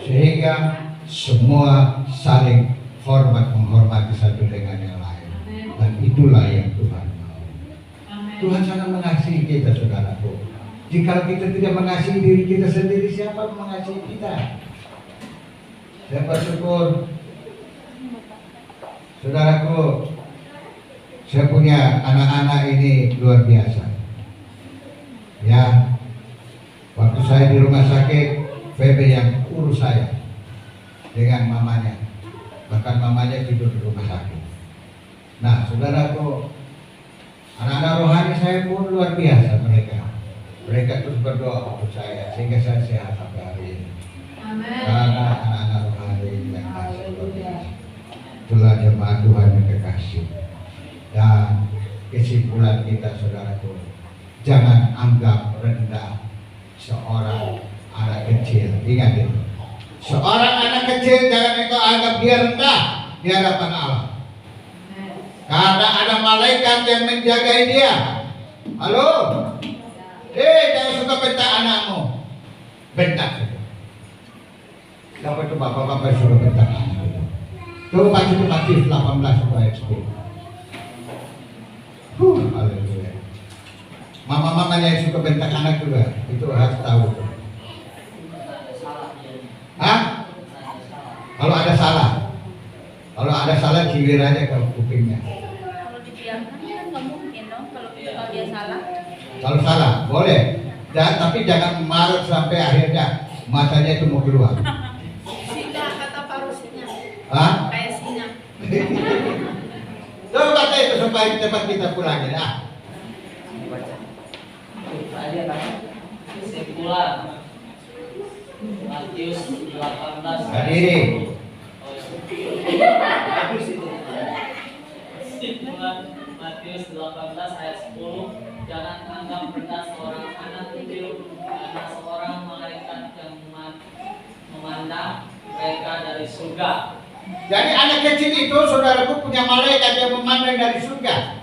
sehingga semua saling menghormati satu dengan yang lain. Dan itulah yang Tuhan mau. Tuhan sangat mengasihi kita, saudaraku. Jika kita tidak mengasihi diri kita sendiri, siapa yang mengasihi kita? Saya bersyukur, saudaraku, saya punya anak-anak ini luar biasa. Ya, waktu saya di rumah sakit, Febe yang urus saya dengan mamanya. Bahkan mamanya tidur di rumah sakit. Nah, saudaraku, anak-anak rohani saya pun luar biasa mereka. Mereka terus berdoa untuk saya sehingga saya sehat sampai hari ini. Amin. Karena anak-anak rohani yang kasih luar biasa. Itulah jemaat Tuhan yang kekasih. Dan kesimpulan kita, saudaraku, jangan anggap rendah seorang anak kecil. Ingat itu. Seorang anak kecil jangan engkau anggap dia rendah di hadapan Allah. Karena ada malaikat yang menjaga dia. Halo? Jangan suka bentak anakmu. Bentak saja. Siapa itu bapak-bapak suruh bentak anak itu? Coba baca itu Matius 18 ayat 10. Haleluya. Mama-mama yang suka bentak anak juga, itu harus tahu. Hah? Kalau ada salah ciwir aja ke kupingnya. Kalau dibiarkan kan nggak mungkin dong kalau dia salah. Kalau salah boleh, tapi jangan marah sampai akhirnya matanya itu mau keluar. Singa kata parusnya. Hah? Kayak singa. Coba baca itu supaya cepat kita pulang ya. Kesimpulan Matius 18 Hadiri. Kesimpulan Matius 18 ayat 10, jangan anggap rendah seorang anak kecil karena seorang malaikat yang memandang mereka dari surga. Jadi anak kecil itu, saudaraku, punya malaikat yang memandang dari surga.